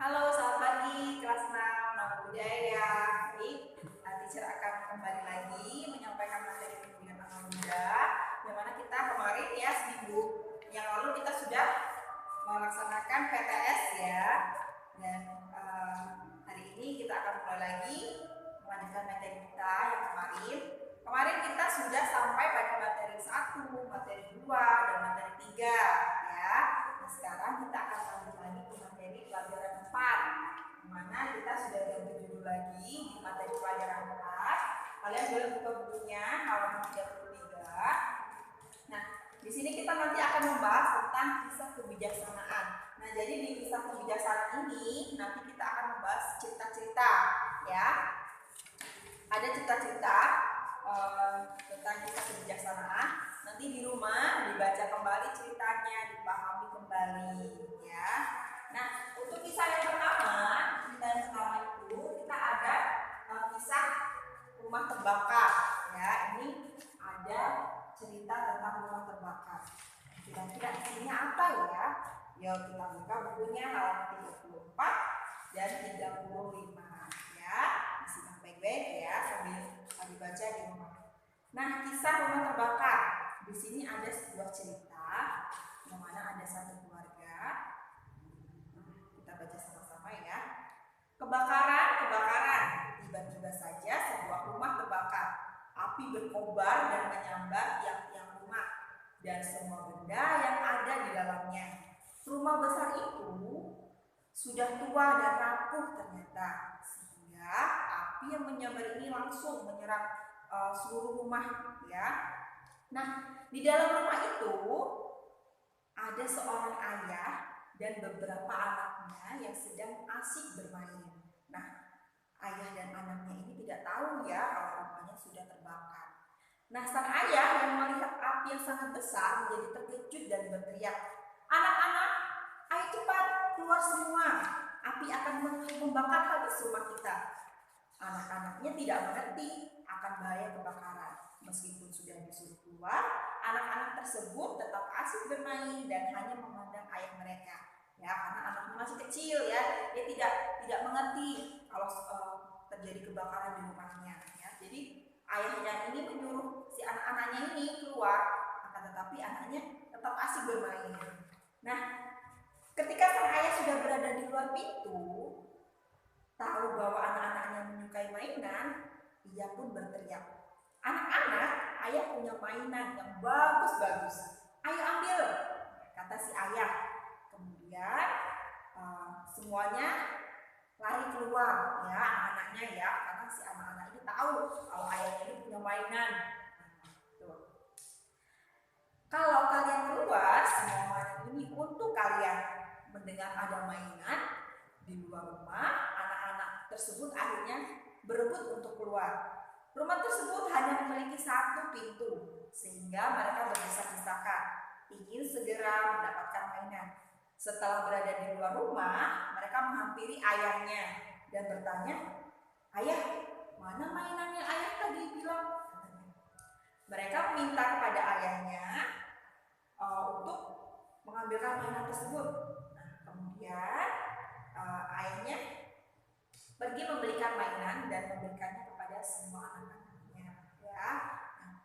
Halo, selamat pagi kelas 6 Nama Budaya. Baik, teacher akan kembali lagi menyampaikan materi pendidikan anak muda, yang mana kita kemarin ya seminggu yang lalu kita sudah melaksanakan PTS ya. Dan hari ini kita akan mulai lagi melanjutkan materi kita yang kemarin. Kemarin kita sudah sampai pada materi 1, materi 2, dan materi 3 ya. Nah, sekarang kita akan lanjut lagi ke materi pelajaran 4, dimana kita sudah ganti judul lagi di materi pelajaran 4. Kalian boleh buka bukunya halaman 33. Nah, di sini kita nanti akan membahas tentang kisah kebijaksanaan. Nah, jadi di kisah kebijaksanaan ini nanti kita akan membahas cerita-cerita ya. Ada cerita-cerita tentang kisah kebijaksanaan. Nanti di rumah dibaca kembali ceritanya, dipahami kembali ya. Nah, untuk kisah yang pertama itu kita ada kisah rumah terbakar ya. Ini ada cerita tentang rumah terbakar. Kira-kira isinya apa ya? Yuk kita buka bukunya halaman 34 dan 35 ya. Disimak baik-baik ya sambil dibaca di rumah. Nah, kisah rumah terbakar. Di sini ada sebuah cerita yang mana ada satu keluarga. Kita baca sama-sama ya. Kebakaran. Tiba-tiba saja sebuah rumah terbakar. Api berkobar dan menyambar tiang-tiang rumah dan semua benda yang ada di dalamnya. Rumah besar itu sudah tua dan rapuh ternyata, sehingga api yang menyambar ini langsung menyerang seluruh rumah ya. Nah, di dalam rumah itu ada seorang ayah dan beberapa anaknya yang sedang asik bermain. Nah, ayah dan anaknya ini tidak tahu ya kalau rumahnya sudah terbakar. Nah, sang ayah yang melihat api yang sangat besar menjadi terkejut dan berteriak, "Anak-anak, ayo cepat keluar semua, api akan membakar habis rumah kita." Anak-anaknya tidak mengerti akan bahaya kebakaran. Meskipun sudah disuruh keluar, anak-anak tersebut tetap asik bermain dan hanya memandang ayah mereka. Ya, karena anaknya masih kecil ya, dia tidak mengerti kalau terjadi kebakaran di rumahnya. Ya. Jadi ayahnya ini menyuruh si anak-anaknya ini keluar, akan tetapi anaknya tetap asik bermain. Nah, ketika sang ayah sudah berada di luar pintu, tahu bahwa anak-anaknya menyukai mainan, ia pun berteriak, "Anak-anak, ayah punya mainan yang bagus-bagus. Ayo ambil," kata si ayah. Kemudian semuanya lari keluar ya, anak-anaknya ya, karena si anak-anak ini tahu kalau ayahnya ini punya mainan. Kalau kalian keluar, semua mainan ini untuk kalian. Mendengar ada mainan di luar rumah, anak-anak tersebut akhirnya berebut untuk keluar. Rumah tersebut hanya memiliki satu pintu, sehingga mereka berdesak-desakan ingin segera mendapatkan mainan. Setelah berada di luar rumah, mereka menghampiri ayahnya dan bertanya, "Ayah, mana mainannya ayah tadi bilang?" Mereka meminta kepada ayahnya untuk mengambilkan mainan tersebut. Nah, kemudian ayahnya pergi membelikan mainan dan memberikannya kepada semua anak-anaknya. Ya. Nah,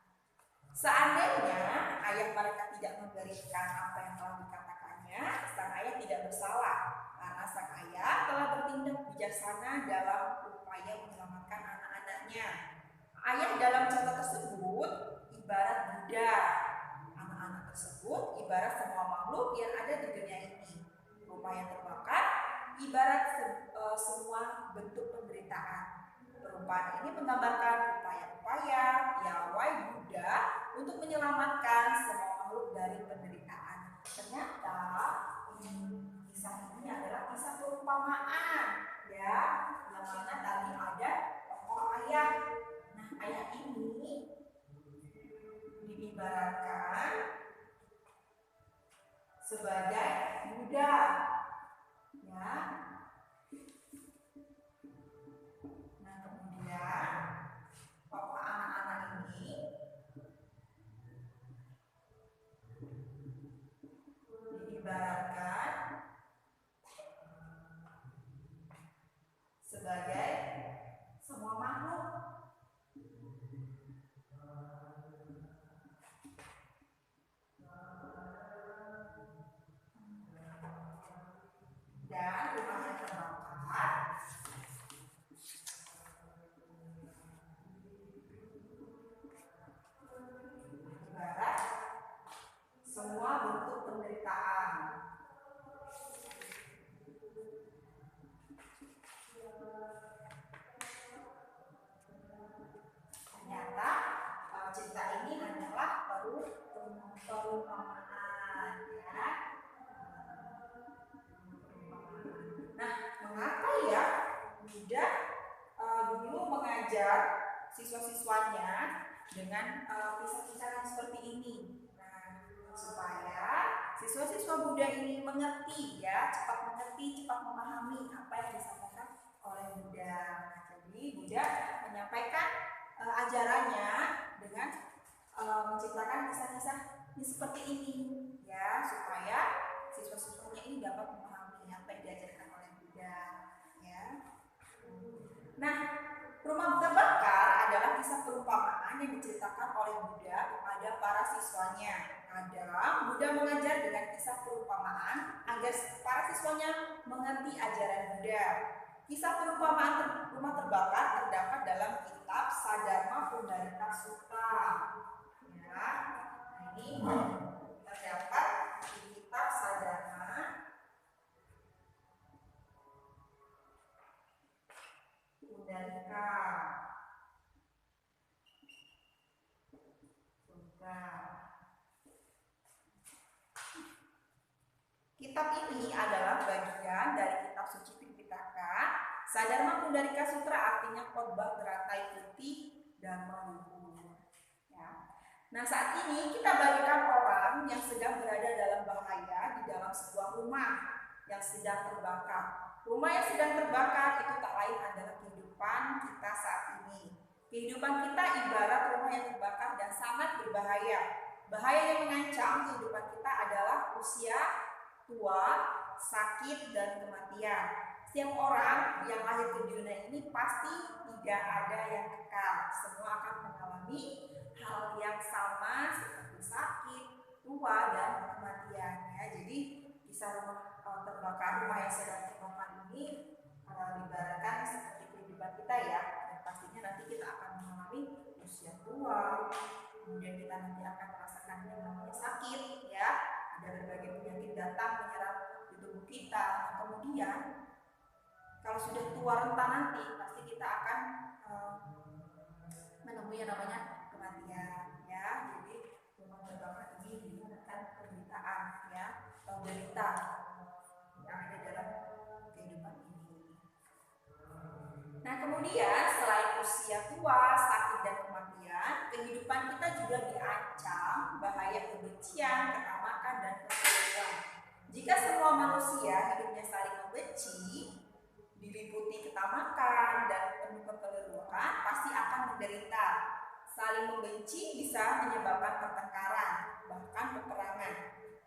seandainya ayah mereka tidak memberikan apa yang telah dikatakannya, sang ayah tidak bersalah karena sang ayah telah bertindak bijaksana dalam upaya menyelamatkan anak-anaknya. Ayah dalam cerita tersebut ibarat Buddha. Anak-anak tersebut ibarat semua makhluk yang ada di dunia ini. Rumah yang terbakar ibarat semua bentuk penderitaan. Perumpamaan ini menggambarkan upaya-upaya piawai Buddha untuk menyelamatkan semua makhluk dari penderitaan. Ternyata kisah ini adalah kisah perumpamaan ya, yang mana tadi ada tokoh ayah. Nah, ayah ini diibaratkan sebagai Buddha ya. Nah, kemudian tokoh anak-anak ini diibaratkan sebagai semua makhluk. Dan rumah yang terbakar ibarat semua bentuk penderitaan. Ternyata cerita ini hanyalah perumpamaan, ya. Nah, mengapa ya Buddha dulu mengajar siswa-siswanya dengan kisah-kisah yang seperti ini? Nah, supaya siswa-siswa Buddha ini mengerti, ya, cepat mengerti, cepat memahami apa yang disampaikan oleh Buddha. Jadi Buddha menyampaikan ajarannya dengan menciptakan kisah-kisah seperti ini, ya, supaya siswa-siswanya ini dapat memahami apa yang diajarkan oleh Buddha, ya. Nah, rumah terbakar adalah kisah perumpamaan yang diceritakan oleh Buddha kepada para siswanya. Kadang Buddha mengajar dengan kisah perumpamaan agar para siswanya mengerti ajaran Buddha. Kisah perumpamaan rumah terbakar terdapat dalam kitab Sadharma Pundarika Sutta. Ya, ini terdapat di kitab Sadharma Pundarika Sutta. Kitab ini adalah bagian dari kitab suci Tripitaka. Sadharma Pundarika Sutra artinya khotbah teratai putih dan luhur. Ya. Nah, saat ini kita bagikan orang yang sedang berada dalam bahaya di dalam sebuah rumah yang sedang terbakar. Rumah yang sedang terbakar itu tak lain adalah kehidupan kita saat ini. Kehidupan kita ibarat rumah yang terbakar dan sangat berbahaya. Bahaya yang mengancam kehidupan kita adalah usia tua, sakit, dan kematian. Setiap orang yang lahir ke dunia ini pasti tidak ada yang kekal. Semua akan mengalami hal yang sama seperti sakit, tua, dan kematian. Ya, jadi kisah rumah terbakar, rumah yang sedang terbakar ini diibaratkan seperti kehidupan kita, ya. Dan pastinya nanti kita akan mengalami usia tua, kemudian kita nanti akan merasakan yang namanya sakit, ya. Ada berbagai penyakit datang menyerang di tubuh kita. Nah, kemudian kalau sudah tua renta nanti pasti kita akan menemui yang namanya kematian, ya. Jadi rumah terbakar ini diibaratkan penderitaan, ya, penderita yang ada dalam kehidupan ini. Nah, kemudian selain usia tua, sakit, dan kematian, kehidupan kita juga diancam bahaya kebencian, ketamakan, dan kekeliruan. Jika semua manusia hidupnya saling membenci, diliputi ketamakan dan penuh kekeliruan, pasti akan menderita. Saling membenci bisa menyebabkan pertengkaran, bahkan peperangan.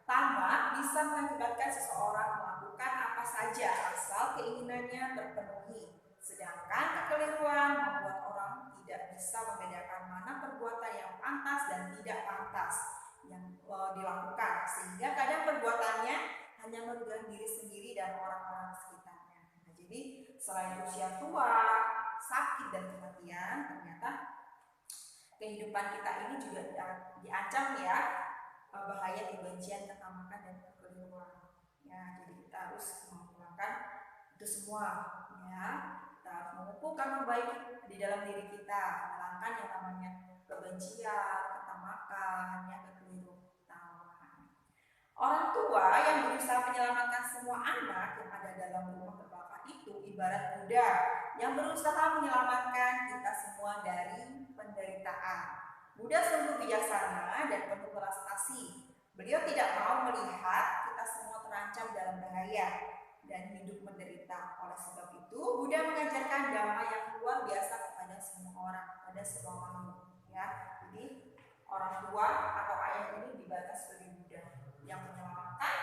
Tamak bisa mengakibatkan seseorang melakukan apa saja asal keinginannya terpenuhi. Sedangkan kekeliruan membuat orang tidak bisa membedakan mana perbuatan yang pantas dan tidak pantas yang dilakukan, sehingga kadang perbuatannya hanya merugikan diri sendiri dan orang-orang sekitarnya. Nah, jadi selain usia tua, sakit, dan kematian, ternyata kehidupan kita ini juga diancam, ya, bahaya kebencian, ketamakan, dan kekeliruan. Ya, jadi kita harus menghilangkan itu semua, ya. Kita harus memupuk karma baik di dalam diri kita, menghilangkan yang namanya kebencian, ketamakan, ya, kekeliruan. Orang tua yang berusaha menyelamatkan semua anak yang ada dalam rumah terbakar itu ibarat Buddha yang berusaha menyelamatkan kita semua dari penderitaan. Buddha sungguh bijaksana dan penuh belas kasih. Beliau tidak mau melihat kita semua terancam dalam bahaya dan hidup menderita. Oleh sebab itu, Buddha mengajarkan dhamma yang luar biasa kepada semua orang, pada semua makhluk. Ya, jadi orang tua atau ayah ini dibatas sebagai Buddha yang menyelamatkan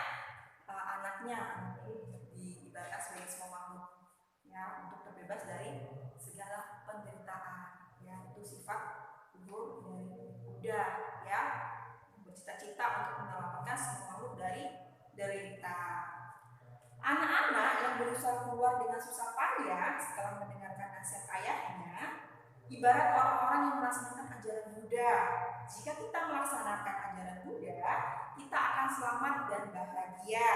anaknya, ini dibatas sebagai semua makhluk, ya, untuk terbebas bebas dari segala penderitaan. Ya, itu sifat luhur dari Buddha, ya, bercita-cita untuk menyelamatkan semua makhluk dari derita. Anak-anak yang berusaha keluar dengan susah payah setelah mendengarkan nasihat ayahnya, ibarat orang-orang yang melaksanakan ajaran Buddha. Jika kita melaksanakan ajaran Buddha, kita akan selamat dan bahagia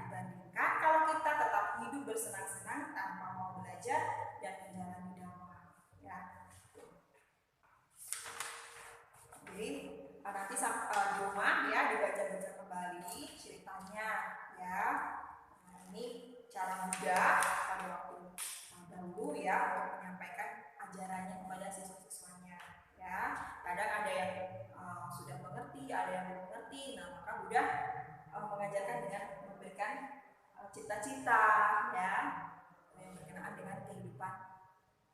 dibandingkan kalau kita tetap hidup bersenang-senang tanpa mau belajar dan menjalani dhamma. Ya. Jadi nanti di rumah ya dibaca-baca kembali ceritanya, ya. Nah, ini cara Buddha pada waktu dahulu ya untuk menyampaikan ajarannya kepada siswa-siswanya, ya. Kadang ada yang sudah mengerti, ada yang belum mengerti. Nah, maka Buddha mengajarkan dengan memberikan cita-cita, ya, yang berkenaan dengan kehidupan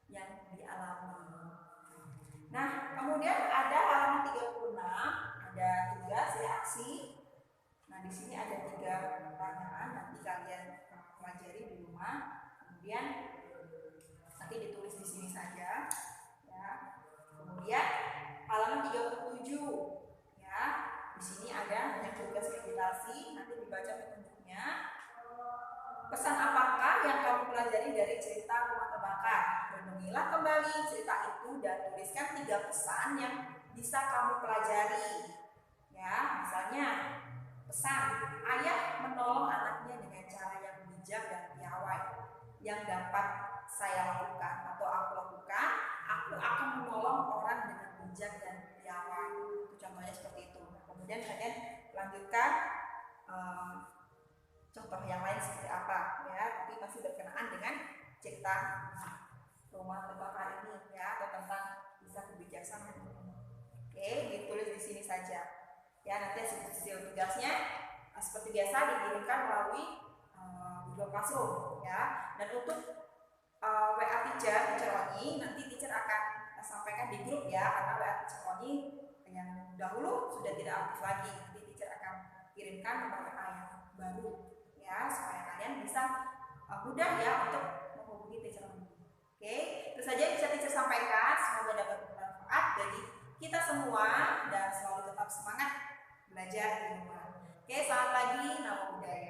yang dialami. Nah, kemudian ada halaman 36, ada 3 reaksi. Nah, di sini ada 3 pertanyaan, nanti kalian pelajari di rumah. Kemudian nanti ditulis di sini saja, ya. Kemudian halaman 37, ya. Di sini ada tugas meditasi, nanti dibaca petunjuknya. Pesan apakah yang kamu pelajari dari cerita rumah terbakar? Renungilah kembali cerita itu dan tuliskan 3 pesan yang bisa kamu pelajari. Ya, misalnya pesan, ayah menolong anaknya dengan cara yang bijak dan piawai. Yang dapat saya lakukan atau aku lakukan, aku akan menolong orang dengan bijak dan piawai. Itu contohnya seperti itu. Kemudian kalian lanjutkan contoh yang lain seperti apa, ya, tapi masih berkenaan dengan cerita rumah terbakar ini, ya, atau tentang kisah kebijaksanaan ini. Oke, ditulis di sini saja, ya. Nanti hasil tugasnya seperti biasa dikirimkan melalui Google Classroom, ya. Dan untuk WA teacher Oni, nanti teacher akan sampaikan di grup, ya, karena WA teacher Oni yang dahulu sudah tidak aktif lagi. Nanti teacher akan kirimkan nomor WA yang baru, ya, supaya kalian bisa mudah ya untuk menghubungi teacher Oni. Oke, itu saja yang bisa teacher sampaikan. Semoga dapat bermanfaat bagi kita semua dan selalu tetap semangat belajar di rumah. Oke, selamat pagi, Namo Buddhaya.